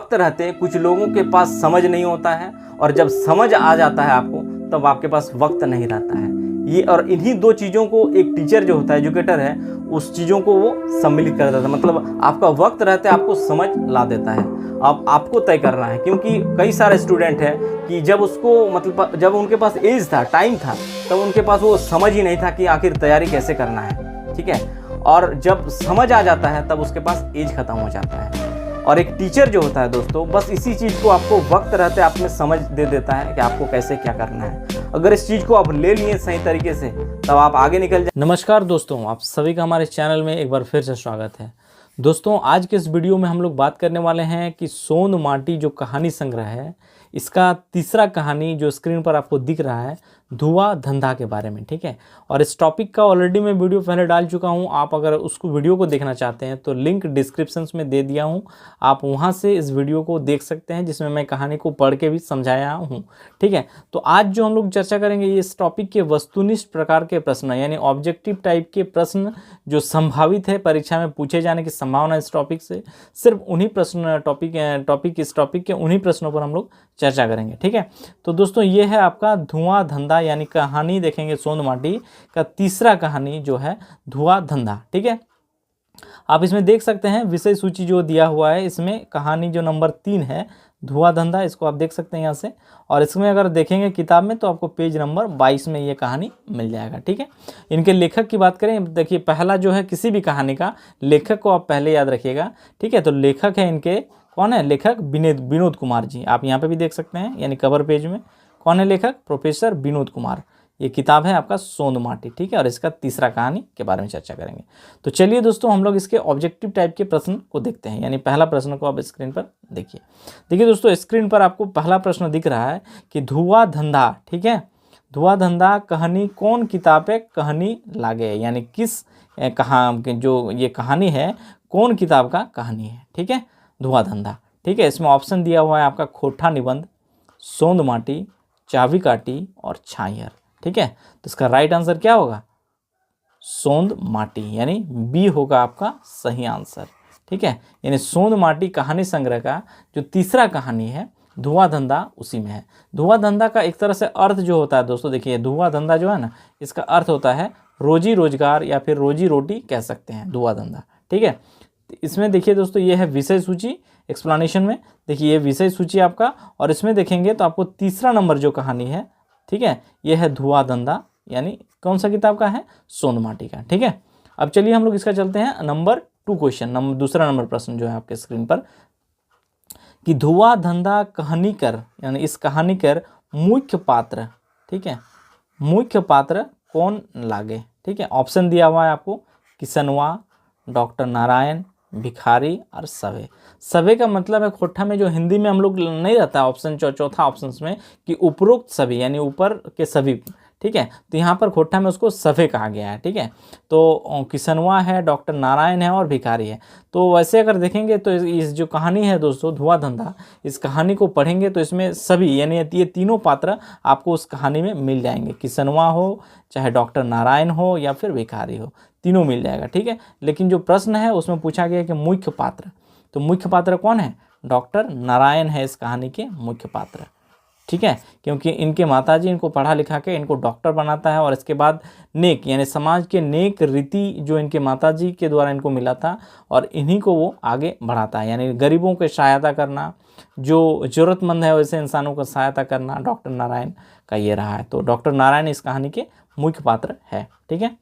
वक्त रहते कुछ लोगों के पास समझ नहीं होता है, और जब समझ आ जाता है आपको तब आपके पास वक्त नहीं रहता है। ये और इन्हीं दो चीज़ों को एक टीचर जो होता है, एजुकेटर है, उस चीज़ों को वो सम्मिलित कर देता है। मतलब आपका वक्त रहते आपको समझ ला देता है। अब आपको तय करना है, क्योंकि कई सारे स्टूडेंट हैं कि जब उसको मतलब जब उनके पास एज था, टाइम था, तब उनके पास वो समझ ही नहीं था कि आखिर तैयारी कैसे करना है। ठीक है, और जब समझ आ जाता है तब उसके पास एज खत्म हो जाता है। और एक टीचर जो होता है दोस्तों, बस इसी चीज़ को आपको वक्त रहते आप में समझ दे देता है कि आपको कैसे क्या करना है। अगर इस चीज़ को आप ले लिए सही तरीके से तब आप आगे निकल जाए। नमस्कार दोस्तों, आप सभी का हमारे चैनल में एक बार फिर से स्वागत है। दोस्तों, आज के इस वीडियो में हम लोग बात करने वाले हैं कि सोन माटी जो कहानी संग्रह है, इसका तीसरा कहानी जो स्क्रीन पर आपको दिख रहा है, धुआं धंधा के बारे में। ठीक है, और इस टॉपिक का ऑलरेडी मैं वीडियो पहले डाल चुका हूं। आप अगर उसको वीडियो को देखना चाहते हैं तो लिंक डिस्क्रिप्शंस में दे दिया हूं, आप वहां से इस वीडियो को देख सकते हैं, जिसमें मैं कहानी को पढ़ के भी समझाया हूं। ठीक है, तो आज जो हम लोग चर्चा करेंगे, ये इस टॉपिक के वस्तुनिष्ठ प्रकार के प्रश्न, यानी ऑब्जेक्टिव टाइप के प्रश्न जो संभावित है परीक्षा में पूछे जाने की संभावना इस टॉपिक से, सिर्फ उन्हीं प्रश्न इस टॉपिक के उन्हीं प्रश्नों पर हम लोग चर्चा करेंगे। ठीक है, तो दोस्तों ये है आपका धुआं धंधा, यानी कहानी देखेंगे सोन माटी का तीसरा कहानी जो है धुआं धंधा। ठीक है, आप इसमें देख सकते हैं विषय सूची जो दिया हुआ है, इसमें कहानी जो नंबर 3 है धुआं धंधा, इसको आप देख सकते हैं यहाँ से। और इसमें अगर देखेंगे किताब में तो आपको पेज नंबर 22 में ये कहानी मिल जाएगा। ठीक है, इनके लेखक की बात करें, देखिए पहला जो है किसी भी कहानी का लेखक को आप पहले याद रखिएगा। ठीक है, तो लेखक है इनके, कौन है लेखक? विनोद कुमार जी। आप यहाँ पे भी देख सकते हैं, यानी कवर पेज में कौन है लेखक? प्रोफेसर विनोद कुमार। ये किताब है आपका सोन माटी। ठीक है, और इसका तीसरा कहानी के बारे में चर्चा करेंगे। तो चलिए दोस्तों, हम लोग इसके ऑब्जेक्टिव टाइप के प्रश्न को देखते हैं। यानी पहला प्रश्न को आप स्क्रीन पर देखिए दोस्तों, स्क्रीन पर आपको पहला प्रश्न दिख रहा है कि धुआं धंधा, ठीक है, धुआं धंधा कहानी कौन किताबे कहानी लागे, यानी किस जो ये कहानी है कौन किताब का कहानी है। ठीक है, धुआं धंधा। ठीक है, इसमें ऑप्शन दिया हुआ है आपका खोटा निबंध, सोंद माटी, चाबी काटी और छायर। ठीक है, तो इसका राइट आंसर क्या होगा? सोंद माटी, यानी बी होगा आपका सही आंसर। ठीक है, यानी सोंद माटी कहानी संग्रह का जो तीसरा कहानी है धुआं धंधा उसी में है। धुआं धंधा का एक तरह से अर्थ जो होता है दोस्तों, देखिए धुआं धंधा जो है ना, इसका अर्थ होता है रोजी रोजगार या फिर रोजी रोटी कह सकते हैं, धुआं धंधा। ठीक है, इसमें देखिए दोस्तों, ये है विषय सूची। एक्सप्लेनेशन में देखिए ये विषय सूची आपका, और इसमें देखेंगे तो आपको तीसरा नंबर जो कहानी है, ठीक है, ये है धुआं धंधा, यानी कौन सा किताब का है? सोन माटी का। ठीक है, अब चलिए हम लोग इसका चलते हैं नंबर 2 क्वेश्चन, दूसरा नंबर प्रश्न जो है आपके स्क्रीन पर, कि धुआं धंधा कहानीकर, यानी इस कहानीकर मुख्य पात्र, ठीक है, मुख्य पात्र कौन लागे? ठीक है, ऑप्शन दिया हुआ है आपको, किसनवा, डॉक्टर नारायण, भिखारी और सवे। सवे का मतलब है खोठा में जो हिंदी में हम लोग नहीं रहता ऑप्शन चौथा ऑप्शन में कि उपरोक्त सभी, यानी ऊपर के सभी। ठीक है, तो यहाँ पर खोठा में उसको सवे कहा गया है। ठीक है, तो किसनवा है, डॉक्टर नारायण है और भिखारी है। तो वैसे अगर देखेंगे तो इस जो कहानी है दोस्तों धुआं धंधा, इस कहानी को पढ़ेंगे तो इसमें सभी, यानी ये तीनों पात्र आपको उस कहानी में मिल जाएंगे। किसनवा हो, चाहे डॉक्टर नारायण हो या फिर भिखारी हो, तीनों मिल जाएगा। ठीक है, लेकिन जो प्रश्न है उसमें पूछा गया कि मुख्य पात्र, तो मुख्य पात्र कौन है? डॉक्टर नारायण है इस कहानी के मुख्य पात्र। ठीक है, क्योंकि इनके माताजी इनको पढ़ा लिखा के इनको डॉक्टर बनाता है, और इसके बाद नेक, यानी समाज के नेक रीति जो इनके माताजी के द्वारा इनको मिला था, और इन्हीं को वो आगे बढ़ाता है, यानी गरीबों की सहायता करना, जो ज़रूरतमंद है वैसे इंसानों को सहायता करना डॉक्टर नारायण का ये रहा है। तो डॉक्टर नारायण इस कहानी के मुख्य पात्र है। ठीक है,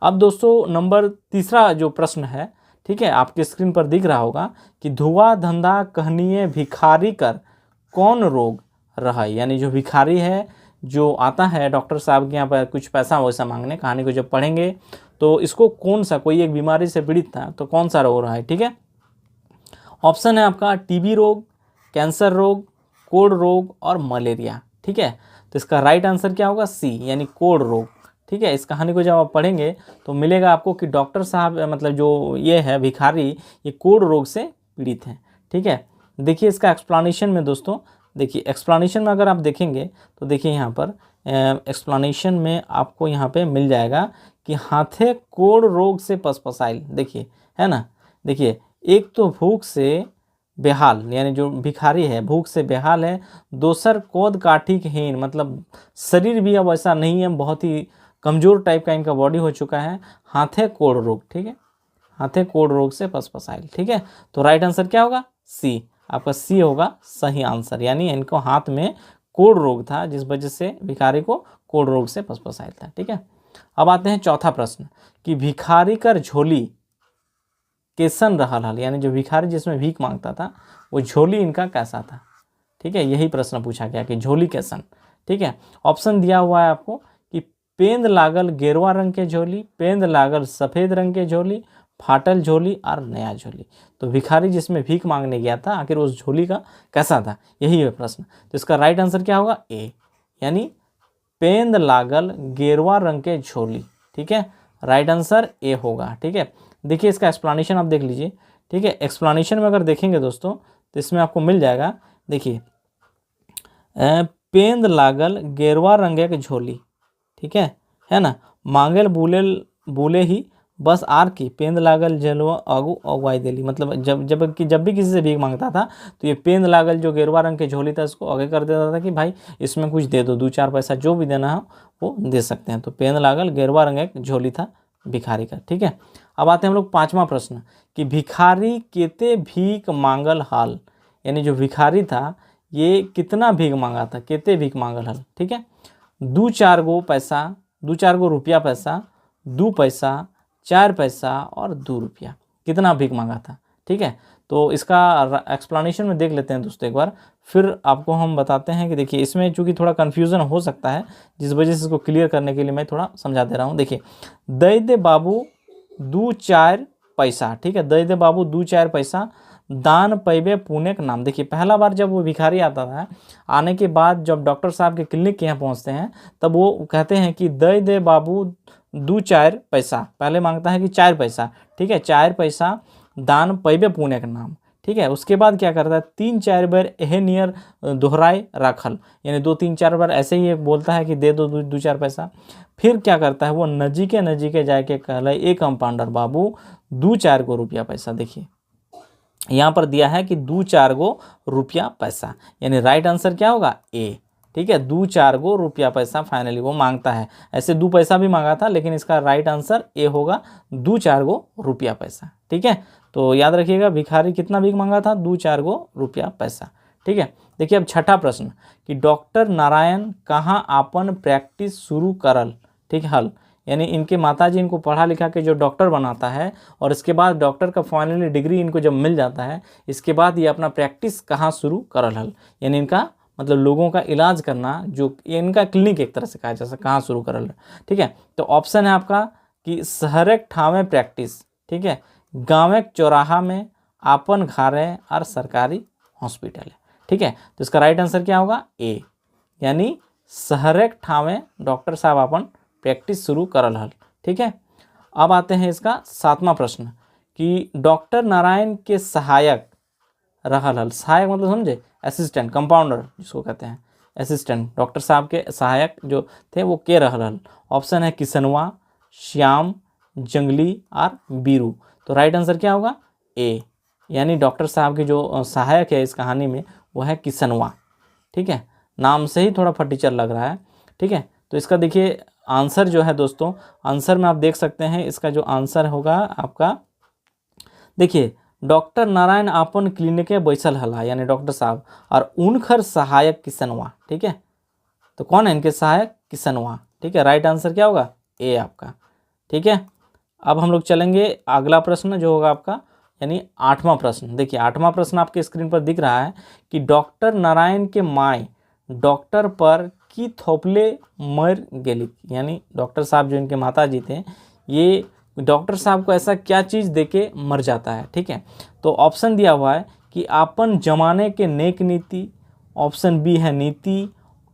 अब दोस्तों नंबर तीसरा जो प्रश्न है, ठीक है, आपके स्क्रीन पर दिख रहा होगा कि धुआं धंधा कहनीय भिखारी कर कौन रोग रहा, यानी जो भिखारी है जो आता है डॉक्टर साहब के यहाँ पर कुछ पैसा वैसा मांगने, कहानी को जब पढ़ेंगे तो इसको कौन सा, कोई एक बीमारी से पीड़ित था, तो कौन सा रोग रहा है? ठीक है, ऑप्शन है आपका टीबी रोग, कैंसर रोग, कोढ़ रोग और मलेरिया। ठीक है, तो इसका राइट आंसर क्या होगा? सी, यानी कोढ़ रोग। ठीक है, इस कहानी को जब आप पढ़ेंगे तो मिलेगा आपको कि डॉक्टर साहब, मतलब जो ये है भिखारी, ये कोढ़ रोग से पीड़ित हैं। ठीक है, देखिए इसका एक्सप्लेनेशन में दोस्तों, देखिए एक्सप्लेनेशन में अगर आप देखेंगे तो देखिए यहाँ पर एक्सप्लेनेशन में आपको यहाँ पे मिल जाएगा कि हाथे कोढ़ रोग से पसपसाइल, देखिए है ना, देखिए एक तो भूख से बेहाल, यानी जो भिखारी है भूख से बेहाल है। दोसर कोद काठिक हीन, मतलब शरीर भी अब ऐसा नहीं है, बहुत ही कमजोर टाइप का इनका बॉडी हो चुका है। हाथे कोड़ रोग, ठीक है, हाथे कोड़ रोग से पसपसाइल, ठीक है। तो राइट आंसर क्या होगा? सी, आपका सी होगा सही आंसर, यानी इनको हाथ में कोड़ रोग था जिस वजह से भिखारी को कोड़ रोग से पसपसाइल था, ठीक है। अब आते हैं चौथा प्रश्न कि भिखारी कर झोली कैसन रहल हल, यानी जो भिखारी जिसमें भीख मांगता था वो झोली इनका कैसा था, ठीक है। यही प्रश्न पूछा गया कि झोली कैसन, ठीक है। ऑप्शन दिया हुआ है आपको कि पेंद लागल गेरुआ रंग के झोली, पेंद लागल सफ़ेद रंग के झोली, फाटल झोली और नया झोली। तो भिखारी जिसमें भीख मांगने गया था आखिर उस झोली का कैसा था, यही है प्रश्न। तो इसका राइट आंसर क्या होगा? ए, यानी पेंद लागल गेरुआ रंग के झोली, ठीक है। राइट आंसर ए होगा, ठीक है। देखिए इसका एक्सप्लेनेशन आप देख लीजिए, ठीक है। एक्सप्लेनेशन में अगर देखेंगे दोस्तों तो इसमें आपको मिल जाएगा, देखिए पेंद लागल गेरुआ रंगे के झोली, ठीक है ना। मांगल बोले ही बस आर की पेंद लागल जलवा आगू अगवाई देली, मतलब जब भी किसी से भीख मांगता था तो ये पेंद लागल जो गेरुआ रंग की झोली था इसको आगे कर देता था कि भाई इसमें कुछ दे दो, 2-4 पैसा जो भी देना है वो दे सकते हैं। तो पेंद लागल गेरुआ रंग एक झोली था भिखारी का, ठीक है। अब आते हैं हम लोग पांचवा प्रश्न कि भिखारी केते भीख मांगल हाल, यानी जो भिखारी था ये कितना भीख मांगा था, केते भीख मांगल हाल, ठीक है। 2-4 गो पैसा, 2-4 गो रुपया पैसा, 2 पैसा, 4 पैसा और 2 रुपया, कितना भीख मांगा था, ठीक है। तो इसका एक्सप्लेनेशन में देख लेते हैं दोस्तों एक बार, फिर आपको हम बताते हैं कि देखिए इसमें चूंकि थोड़ा कन्फ्यूज़न हो सकता है जिस वजह से इसको क्लियर करने के लिए मैं थोड़ा समझा दे रहा हूँ। देखिए दे बाबू 2-4 पैसा, ठीक है, दे बाबू 2-4 पैसा, दान पैबे पुण्य का नाम। देखिए पहला बार जब वो भिखारी आता था, आने के बाद जब डॉक्टर साहब के क्लिनिक के यहाँ पहुँचते हैं तब वो कहते हैं कि दे बाबू 2-4 पैसा, पहले मांगता है कि 4 पैसा, ठीक है, 4 पैसा दान पैबे पुण्य का नाम, ठीक है। उसके बाद क्या करता है 3-4 बार एहे नियर दोहराए राखल, यानी 2-3-4 बार ऐसे ही बोलता है कि दे दो 2-4 पैसा। फिर क्या करता है वो नजीके जाके कहला एक कंपाउंडर बाबू 2-4 गो रुपया पैसा। देखिए यहाँ पर दिया है कि 2-4 गो रुपया पैसा, यानी राइट आंसर क्या होगा? ए, ठीक है। 2-4 गो रुपया पैसा फाइनली वो मांगता है, ऐसे 2 पैसा भी मांगा था लेकिन इसका राइट आंसर ए होगा 2-4 गो रुपया पैसा, ठीक है। तो याद रखिएगा भिखारी कितना भीख मांगा था? 2-4 गो रुपया पैसा, ठीक है। देखिए अब छठा प्रश्न कि डॉक्टर नारायण कहाँ अपन प्रैक्टिस शुरू करल, ठीक है, हल, यानी इनके माताजी इनको पढ़ा लिखा के जो डॉक्टर बनाता है और इसके बाद डॉक्टर का फाइनली डिग्री इनको जब मिल जाता है इसके बाद ये अपना प्रैक्टिस कहाँ शुरू करल हल, यानी इनका मतलब लोगों का इलाज करना, जो इनका क्लिनिक एक तरह से कहा जा सकता, कहाँ शुरू करल, ठीक है। तो ऑप्शन है आपका कि शहरक ठावे प्रैक्टिस, ठीक है, गाँव चौराहा में, आपन घारे और सरकारी हॉस्पिटल है, ठीक है। तो इसका राइट आंसर क्या होगा? ए, यानी शहरक ठावे डॉक्टर साहब अपन प्रैक्टिस शुरू करल हल, ठीक है। अब आते हैं इसका सातवां प्रश्न कि डॉक्टर नारायण के सहायक रहल हल, सहायक मतलब समझे असिस्टेंट, कंपाउंडर जिसको कहते हैं असिस्टेंट, डॉक्टर साहब के सहायक जो थे वो के रहल हल। ऑप्शन है किसनवा, श्याम, जंगली और बीरू। तो राइट आंसर क्या होगा? ए, यानी डॉक्टर साहब के जो सहायक है इस कहानी में वो है किसनवा, ठीक है। नाम से ही थोड़ा फटीचर लग रहा है, ठीक है। तो इसका देखिए आंसर जो है दोस्तों, आंसर में आप देख सकते हैं इसका जो आंसर होगा आपका, देखिए डॉक्टर नारायण अपन क्लिनिके बैसल हला, यानी डॉक्टर साहब, और उनकर सहायक किसनवा, ठीक है। तो कौन है इनके सहायक? किसनवा, ठीक है। राइट आंसर क्या होगा? ए आपका, ठीक है। अब हम लोग चलेंगे अगला प्रश्न जो होगा आपका, यानी आठवां प्रश्न। देखिए आठवां प्रश्न आपके स्क्रीन पर दिख रहा है कि डॉक्टर नारायण के माय डॉक्टर पर की थोपले मर गेली, यानी डॉक्टर साहब जो इनके माता जी थे ये डॉक्टर साहब को ऐसा क्या चीज़ देके मर जाता है, ठीक है। तो ऑप्शन दिया हुआ है कि आपन जमाने के नेक नीति, ऑप्शन बी है नीति,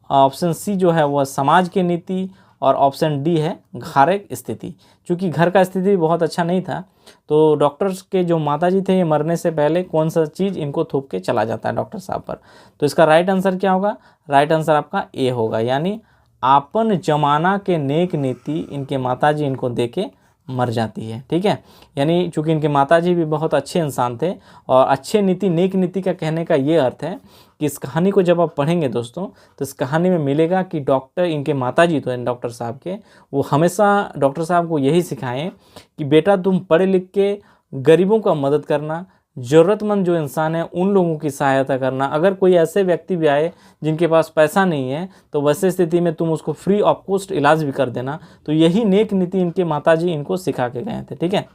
ऑप्शन सी जो है वह समाज के नीति, और ऑप्शन डी है घारे स्थिति। चूँकि घर का स्थिति बहुत अच्छा नहीं था तो डॉक्टर्स के जो माताजी थे ये मरने से पहले कौन सा चीज़ इनको थोप के चला जाता है डॉक्टर साहब पर। तो इसका राइट आंसर क्या होगा? राइट आंसर आपका ए होगा, यानी आपन जमाना के नेक नीति इनके माताजी इनको दे के मर जाती है। ठीक है, यानी चूँकि इनके माताजी भी बहुत अच्छे इंसान थे, और अच्छे नीति नेक नीति का कहने का ये अर्थ है कि इस कहानी को जब आप पढ़ेंगे दोस्तों, तो इस कहानी में मिलेगा कि डॉक्टर, इनके माताजी तो हैं डॉक्टर साहब के, वो हमेशा डॉक्टर साहब को यही सिखाएं कि बेटा तुम पढ़े लिख के गरीबों का मदद करना, ज़रूरतमंद जो इंसान है उन लोगों की सहायता करना। अगर कोई ऐसे व्यक्ति भी आए जिनके पास पैसा नहीं है, तो वैसे स्थिति में तुम उसको फ्री ऑफ कॉस्ट इलाज भी कर देना। तो यही नेक नीति इनके माताजी इनको सिखा के गए थे। ठीक है,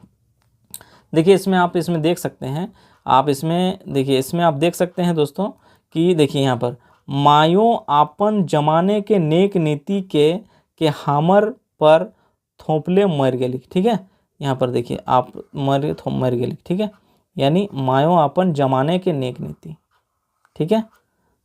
देखिए इसमें आप इसमें देख सकते हैं, आप इसमें देखिए, इसमें आप देख सकते हैं दोस्तों कि देखिए यहाँ पर मायों आपन जमाने के नेक नीति के हामर पर थोपले मर गेली। ठीक है, यहाँ पर देखिए आप मर गेली। ठीक है, यानी मायों आपन जमाने के नेक नीति। ठीक है,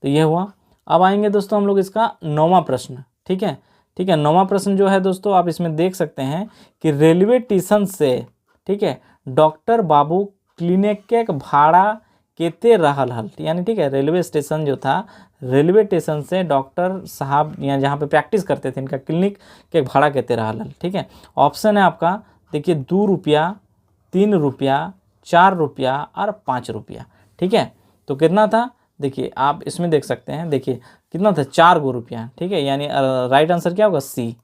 तो ये हुआ। अब आएंगे दोस्तों हम लोग इसका 9वां प्रश्न। ठीक है, 9वां प्रश्न जो है दोस्तों, आप इसमें देख सकते हैं कि रेलवे स्टेशन से, ठीक है, डॉक्टर बाबू क्लिनिक के भाड़ा केते रहल हल। यानी ठीक है, रेलवे स्टेशन जो था, रेलवे स्टेशन से डॉक्टर साहब यहाँ जहाँ पे प्रैक्टिस करते थे, इनका क्लिनिक के भाड़ा केते रहल हल। ठीक है, ऑप्शन है आपका देखिए 2 रुपया, 3 रुपया, 4 रुपया और 5 रुपया। ठीक है, तो कितना था देखिए, आप इसमें देख सकते हैं, देखिए कितना था, 4 रुपया। ठीक है, यानी राइट आंसर क्या होगा, सी।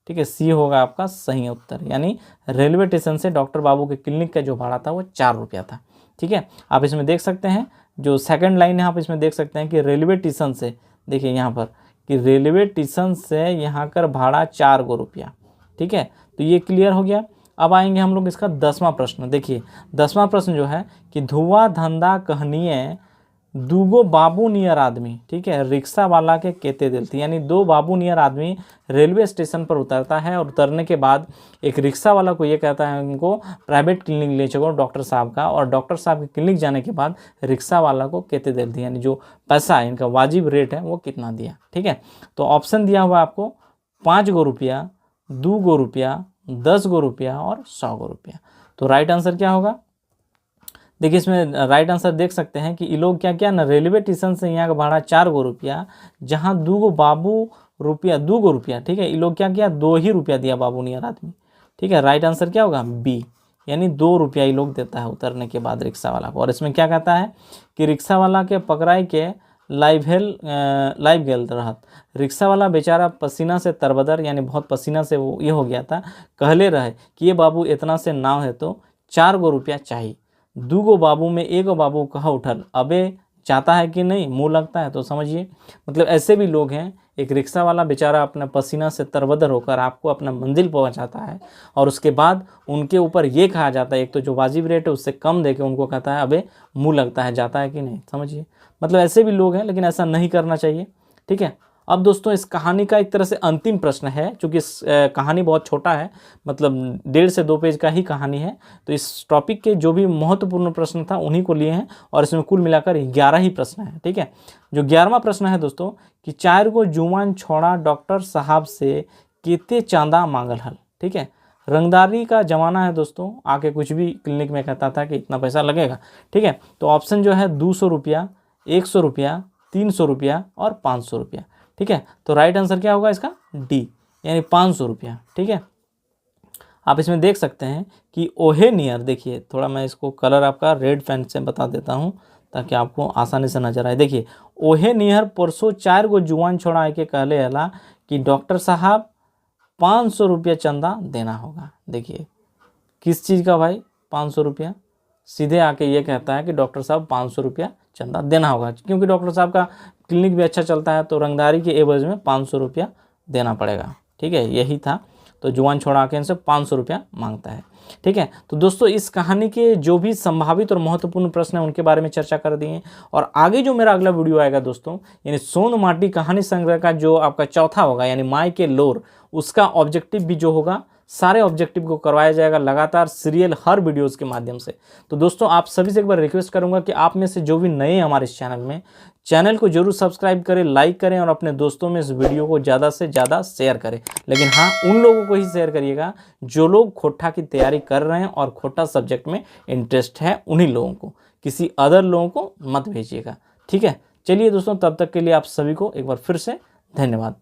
ठीक है, सी होगा आपका सही उत्तर। यानी रेलवे स्टेशन से डॉक्टर बाबू के क्लिनिक का जो भाड़ा था वो 4 रुपया था। ठीक है, आप इसमें देख सकते हैं जो सेकंड लाइन है, आप इसमें देख सकते हैं कि रेलवे स्टेशन से, देखिए यहाँ पर कि रेलवे स्टेशन से यहाँ कर भाड़ा 4 रुपया। ठीक है, तो ये क्लियर हो गया। अब आएंगे हम लोग इसका 10वां प्रश्न। देखिए 10वां प्रश्न जो है कि धुआं धंधा कहनिए दूगो बाबू नियर आदमी, ठीक है, रिक्शा वाला के केते दिल थी। यानी 2 बाबू नियर आदमी रेलवे स्टेशन पर उतरता है, और उतरने के बाद एक रिक्शा वाला को ये कहता है उनको प्राइवेट क्लिनिक ले चलो डॉक्टर साहब का, और डॉक्टर साहब के क्लिनिक जाने के बाद रिक्शा वाला को केते दिल थी, यानी जो पैसा है इनका वाजिब रेट है वो कितना दिया। ठीक है, तो ऑप्शन दिया हुआ आपको 5 रुपया, 2 रुपया, 10 रुपया और 100 रुपया। तो राइट आंसर क्या होगा, देखिए इसमें राइट आंसर देख सकते हैं कि ये लोग क्या क्या ना, रेलवे स्टेशन से यहाँ का भाड़ा 4 रुपया, जहाँ 2 बाबू रुपया, 2 रुपया। ठीक है, ये लोग क्या किया, 2 ही रुपया दिया बाबू नियर आदमी। ठीक है, राइट आंसर क्या होगा, बी, यानी 2 रुपया ये लोग देता है उतरने के बाद रिक्शा वाला को। और इसमें क्या कहता है कि रिक्शा वाला के पकड़ाई के लाइव गेल रहत, रिक्शा वाला बेचारा पसीना से तरबदर, यानी बहुत पसीना से वो ये हो गया था, कहले रहे कि ये बाबू इतना से नाव है तो 4 रुपया चाहिए। 2 बाबू में 1 बाबू कहा उठल, अबे चाहता है कि नहीं, मुंह लगता है। तो समझिए, मतलब ऐसे भी लोग हैं, एक रिक्शा वाला बेचारा अपना पसीना से तरबदर होकर आपको अपना मंजिल पहुंचाता है, और उसके बाद उनके ऊपर ये कहा जाता है, एक तो जो वाजिब रेट है उससे कम देके उनको कहता है अबे मुंह लगता है, जाता है कि नहीं। समझिए, मतलब ऐसे भी लोग हैं, लेकिन ऐसा नहीं करना चाहिए। ठीक है, अब दोस्तों इस कहानी का एक तरह से अंतिम प्रश्न है, क्योंकि इस कहानी बहुत छोटा है, मतलब 1.5 से 2 पेज का ही कहानी है। तो इस टॉपिक के जो भी महत्वपूर्ण प्रश्न था उन्हीं को लिए हैं, और इसमें कुल मिलाकर 11 ही प्रश्न है। ठीक है, जो 11वां प्रश्न है दोस्तों कि 4 गो जुआन छोड़ा डॉक्टर साहब से केते चांदा मांगल हल। ठीक है, रंगदारी का ज़माना है दोस्तों, आके कुछ भी क्लिनिक में कहता था कि इतना पैसा लगेगा। ठीक है, तो ऑप्शन जो है 200 रुपया, 100 रुपया, 300 रुपया और 500 रुपया। ठीक है, तो राइट आंसर क्या होगा इसका, डी, यानी 500 रुपया। ठीक है, आप इसमें देख सकते हैं कि ओहे नियर, देखिए थोड़ा मैं इसको कलर आपका रेड पेन से बता देता हूं ताकि आपको आसानी से नजर आए। देखिए ओहे नियर परसों 4 गो जुआन छोड़ा के कहले हला कि डॉक्टर साहब 500 रुपया चंदा देना होगा। देखिए किस चीज़ का भाई, 500 रुपया, सीधे आके ये कहता है कि डॉक्टर साहब 500 रुपया चंदा देना होगा, क्योंकि डॉक्टर साहब का क्लिनिक भी अच्छा चलता है, तो रंगदारी के एवज में 500 रुपया देना पड़ेगा। ठीक है, यही था। तो जुआन छोड़ा के इनसे 500 रुपया मांगता है। ठीक है, तो दोस्तों इस कहानी के जो भी संभावित और महत्वपूर्ण प्रश्न हैं उनके बारे में चर्चा कर दिए, और आगे जो मेरा अगला वीडियो आएगा दोस्तों, यानी सोन माटी कहानी संग्रह का जो आपका चौथा होगा, यानी माई के लोर, उसका ऑब्जेक्टिव भी जो होगा, सारे ऑब्जेक्टिव को करवाया जाएगा लगातार सीरियल हर वीडियोस के माध्यम से। तो दोस्तों आप सभी से एक बार रिक्वेस्ट करूंगा कि आप में से जो भी नए हैं हमारे इस चैनल में, चैनल को जरूर सब्सक्राइब करें, लाइक करें, और अपने दोस्तों में इस वीडियो को ज़्यादा से ज़्यादा शेयर करें। लेकिन हाँ, उन लोगों को ही शेयर करिएगा जो लोग खोटा की तैयारी कर रहे हैं और खोटा सब्जेक्ट में इंटरेस्ट है, उन्हीं लोगों को, किसी अदर लोगों को मत भेजिएगा। ठीक है, चलिए दोस्तों, तब तक के लिए आप सभी को एक बार फिर से धन्यवाद।